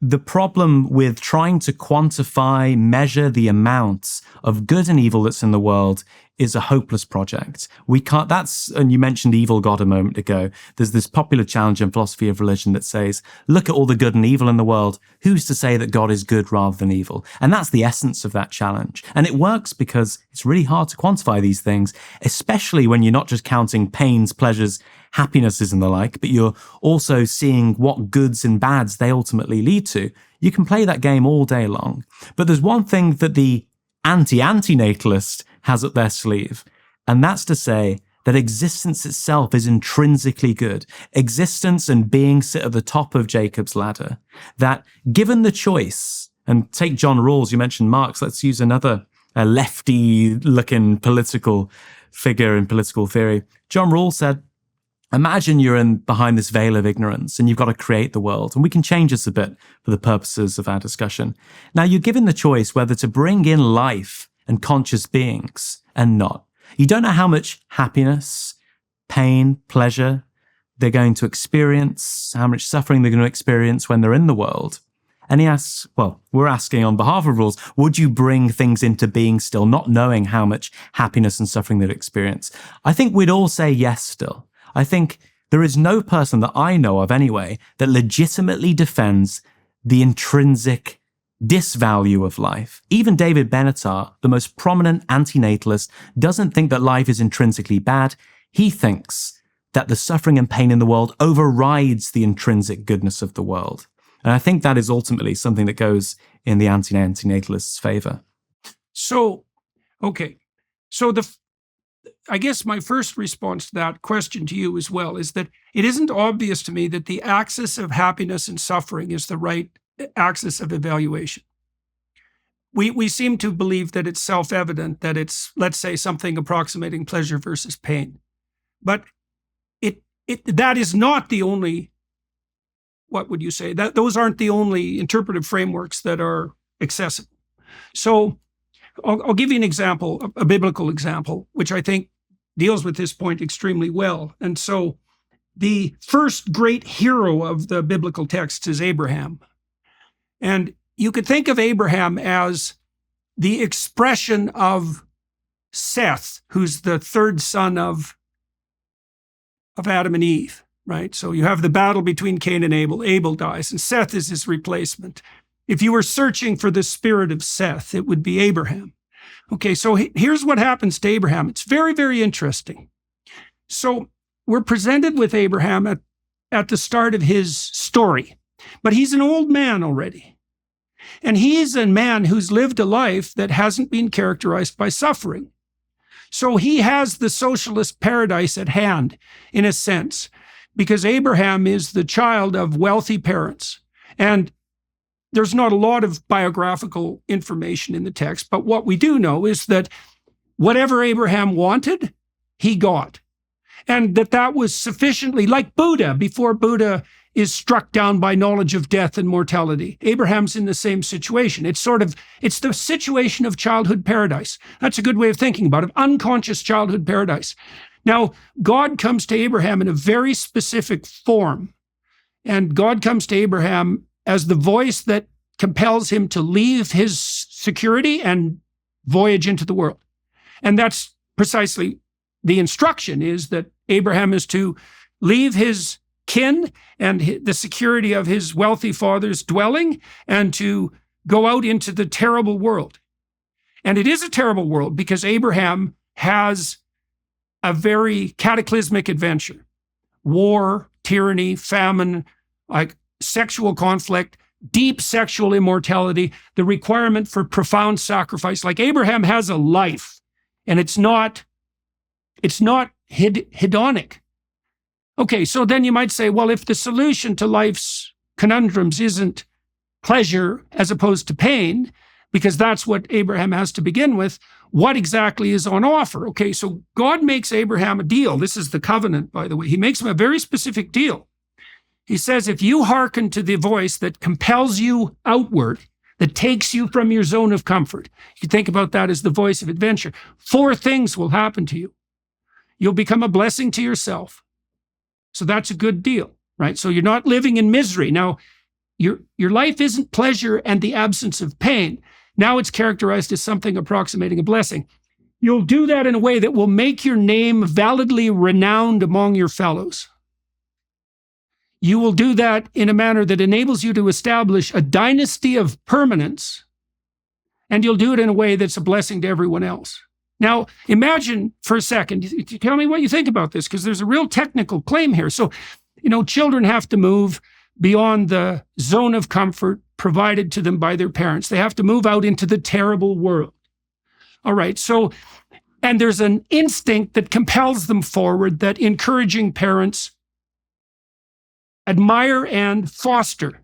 the problem with trying to quantify, measure the amount of good and evil that's in the world is a hopeless project. We can't, and you mentioned evil God a moment ago. There's this popular challenge in philosophy of religion that says, look at all the good and evil in the world. Who's to say that God is good rather than evil? And that's the essence of that challenge. And it works because it's really hard to quantify these things, especially when you're not just counting pains, pleasures, happinesses and the like, but you're also seeing what goods and bads they ultimately lead to. You can play that game all day long. But there's one thing that the anti-antinatalist has up their sleeve, and that's to say that existence itself is intrinsically good. Existence and being sit at the top of Jacob's ladder. That given the choice, and take John Rawls, you mentioned Marx, let's use another lefty-looking political figure in political theory. John Rawls said, imagine you're behind this veil of ignorance and you've got to create the world. And we can change this a bit for the purposes of our discussion. Now, you're given the choice whether to bring in life and conscious beings and not. You don't know how much happiness, pain, pleasure they're going to experience, how much suffering they're going to experience when they're in the world. And he asks, well, we're asking on behalf of Rawls, would you bring things into being still, not knowing how much happiness and suffering they'd experience? I think we'd all say yes still. I think there is no person that I know of anyway that legitimately defends the intrinsic disvalue of life. Even David Benatar, the most prominent antinatalist, doesn't think that life is intrinsically bad. He thinks that the suffering and pain in the world overrides the intrinsic goodness of the world. And I think that is ultimately something that goes in the antinatalist's favor. So, okay. So I guess my first response to that question to you as well is that it isn't obvious to me that the axis of happiness and suffering is the right axis of evaluation. We seem to believe that it's self-evident that it's, let's say, something approximating pleasure versus pain. But that is not the only, what would you say? Those aren't the only interpretive frameworks that are accessible. So I'll give you an example, a biblical example, which I think deals with this point extremely well. And so the first great hero of the biblical texts is Abraham. And you could think of Abraham as the expression of Seth, who's the third son of Adam and Eve, right? So you have the battle between Cain and Abel. Abel dies, and Seth is his replacement. If you were searching for the spirit of Seth, it would be Abraham. Okay, so here's what happens to Abraham. It's very, very interesting. So we're presented with Abraham at the start of his story. But he's an old man already. And he's a man who's lived a life that hasn't been characterized by suffering. So he has the socialist paradise at hand, in a sense, because Abraham is the child of wealthy parents. And there's not a lot of biographical information in the text, but what we do know is that whatever Abraham wanted, he got. And that was sufficiently, like Buddha, before Buddha is struck down by knowledge of death and mortality. Abraham's in the same situation. It's the situation of childhood paradise. That's a good way of thinking about it. Unconscious childhood paradise. Now, God comes to Abraham in a very specific form. And God comes to Abraham as the voice that compels him to leave his security and voyage into the world. And that's precisely the instruction, is that Abraham is to leave his kin and the security of his wealthy father's dwelling and to go out into the terrible world. And it is a terrible world because Abraham has a very cataclysmic adventure. War, tyranny, famine, like sexual conflict, deep sexual immortality, the requirement for profound sacrifice. Like Abraham has a life, and it's not hedonic. Okay, so then you might say, well, if the solution to life's conundrums isn't pleasure as opposed to pain, because that's what Abraham has to begin with, what exactly is on offer? Okay, so God makes Abraham a deal. This is the covenant, by the way. He makes him a very specific deal. He says, if you hearken to the voice that compels you outward, that takes you from your zone of comfort, you can think about that as the voice of adventure. 4 things will happen to you. You'll become a blessing to yourself. So that's a good deal, right? So you're not living in misery. Now, your life isn't pleasure and the absence of pain. Now it's characterized as something approximating a blessing. You'll do that in a way that will make your name validly renowned among your fellows. You will do that in a manner that enables you to establish a dynasty of permanence, and you'll do it in a way that's a blessing to everyone else. Now, imagine for a second, tell me what you think about this, because there's a real technical claim here. So, children have to move beyond the zone of comfort provided to them by their parents. They have to move out into the terrible world. All right, so, and there's an instinct that compels them forward, that encouraging parents admire and foster.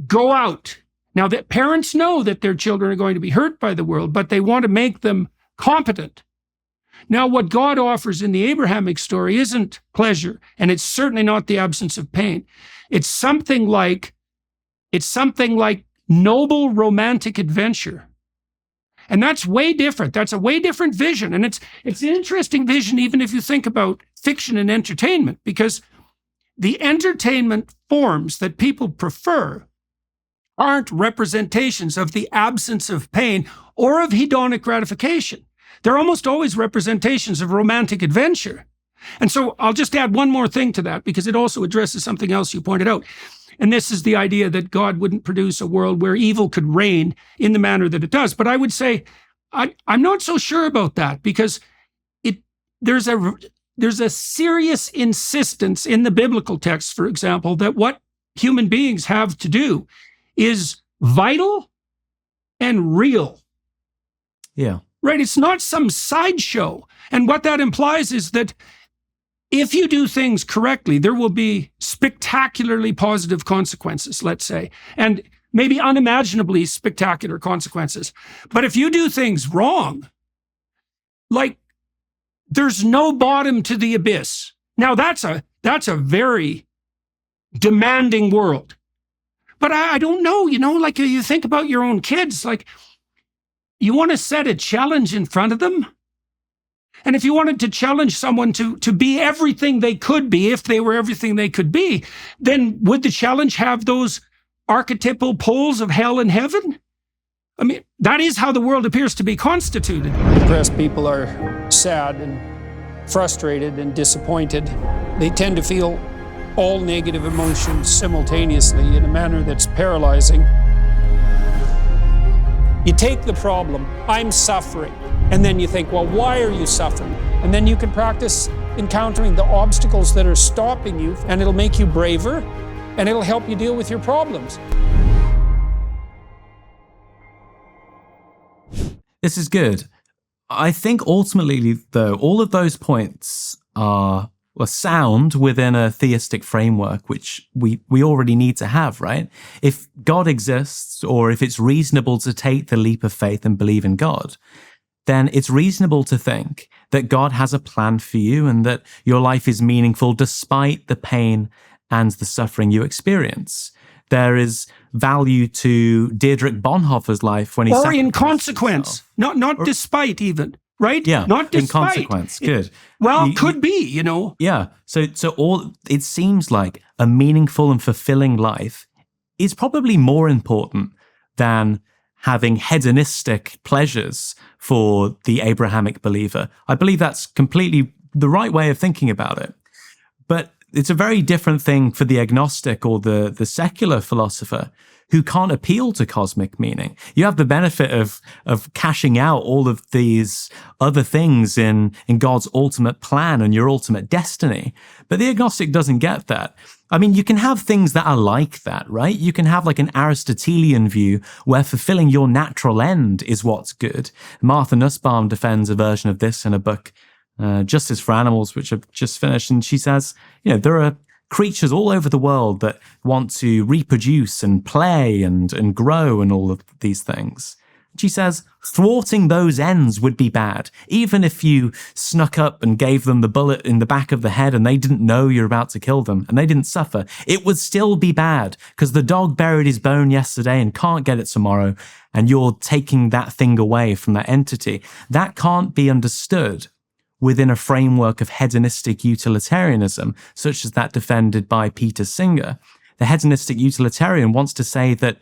Go out. Now, that parents know that their children are going to be hurt by the world, but they want to make them competent. Now, what God offers in the Abrahamic story isn't pleasure, and it's certainly not the absence of pain. It's something like noble romantic adventure. And that's way different. That's a way different vision. And it's an interesting vision, even if you think about fiction and entertainment, because the entertainment forms that people prefer aren't representations of the absence of pain or of hedonic gratification. They're almost always representations of romantic adventure. And so I'll just add one more thing to that, because it also addresses something else you pointed out. And this is the idea that God wouldn't produce a world where evil could reign in the manner that it does. But I would say, I'm not so sure about that, because there's a serious insistence in the biblical text, for example, that what human beings have to do is vital and real. Yeah. Right? It's not some sideshow. And what that implies is that if you do things correctly, there will be spectacularly positive consequences, let's say, and maybe unimaginably spectacular consequences. But if you do things wrong, like there's no bottom to the abyss. Now that's a very demanding world. But I don't know, like you think about your own kids, like you want to set a challenge in front of them. And if you wanted to challenge someone to be everything they could be, if they were everything they could be, then would the challenge have those archetypal poles of hell and heaven? I mean, that is how the world appears to be constituted. Depressed people are sad and frustrated and disappointed. They tend to feel all negative emotions simultaneously in a manner that's paralyzing. You take the problem, I'm suffering, and then you think, well, why are you suffering? And then you can practice encountering the obstacles that are stopping you, and it'll make you braver, and it'll help you deal with your problems. This is good. I think ultimately, though, all of those points are sound within a theistic framework, which we already need to have, right? If God exists, or if it's reasonable to take the leap of faith and believe in God, then it's reasonable to think that God has a plan for you and that your life is meaningful despite the pain and the suffering you experience. There is value to Dietrich Bonhoeffer's life when he or in consequence, not despite even. Right? Yeah. Not despite. In consequence. Good. Could be, Yeah. So all it seems like a meaningful and fulfilling life is probably more important than having hedonistic pleasures for the Abrahamic believer. I believe that's completely the right way of thinking about it. But it's a very different thing for the agnostic or the secular philosopher who can't appeal to cosmic meaning. You have the benefit of cashing out all of these other things in God's ultimate plan and your ultimate destiny. But the agnostic doesn't get that. I mean, you can have things that are like that, right? You can have like an Aristotelian view where fulfilling your natural end is what's good. Martha Nussbaum defends a version of this in a book, Justice for Animals, which I've just finished. And she says, there are creatures all over the world that want to reproduce and play and grow and all of these things. She says, thwarting those ends would be bad. Even if you snuck up and gave them the bullet in the back of the head and they didn't know you're about to kill them and they didn't suffer, it would still be bad because the dog buried his bone yesterday and can't get it tomorrow, and you're taking that thing away from that entity. That can't be understood within a framework of hedonistic utilitarianism, such as that defended by Peter Singer. the hedonistic utilitarian wants to say that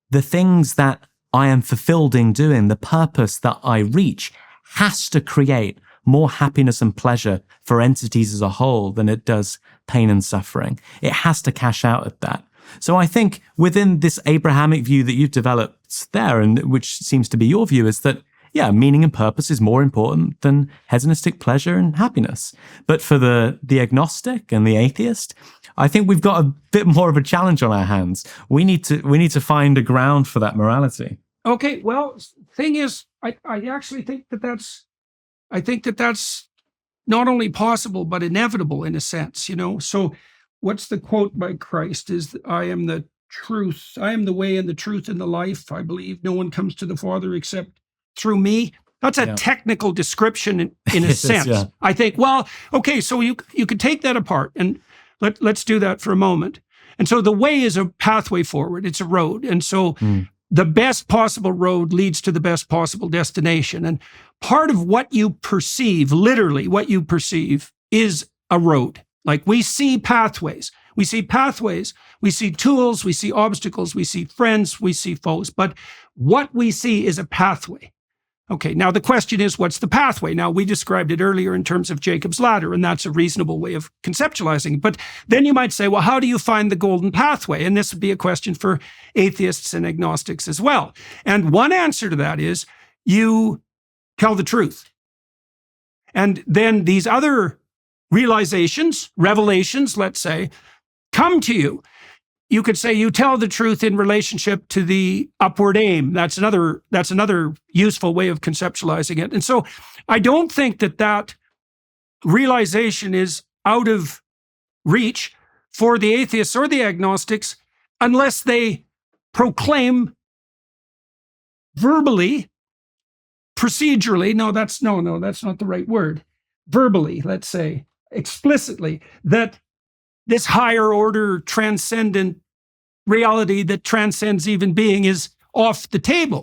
the things that I am fulfilled in doing, the purpose that I reach, has to create more happiness and pleasure for entities as a whole than it does pain and suffering. It has to cash out at that. So I think within this Abrahamic view that you've developed there, and which seems to be your view, is that, yeah, meaning and purpose is more important than hedonistic pleasure and happiness. But for the agnostic and the atheist, I think we've got a bit more of a challenge on our hands. We need to find a ground for that morality. Okay, well, thing is, I actually think that that's not only possible, but inevitable in a sense, So what's the quote by Christ is, I am the truth. I am the way and the truth and the life. I believe no one comes to the Father except through me. That's a technical description in a sense. Yeah. I think, well, okay, so you could take that apart and let's do that for a moment. And so the way is a pathway forward. It's a road. And so the best possible road leads to the best possible destination. And part of what you perceive, literally what you perceive, is a road. Like we see pathways. We see tools, we see obstacles, we see friends, we see foes. But what we see is a pathway. Okay, now the question is, what's the pathway? Now, we described it earlier in terms of Jacob's ladder, and that's a reasonable way of conceptualizing it. But then you might say, well, how do you find the golden pathway? And this would be a question for atheists and agnostics as well. And one answer to that is, you tell the truth. And then these other realizations, revelations, let's say, come to you. You could say you tell the truth in relationship to the upward aim. That's another useful way of conceptualizing it. And so I don't think that realization is out of reach for the atheists or the agnostics unless they proclaim verbally, procedurally, that's not the right word. Verbally, let's say, explicitly, that this higher order transcendent reality that transcends even being is off the table.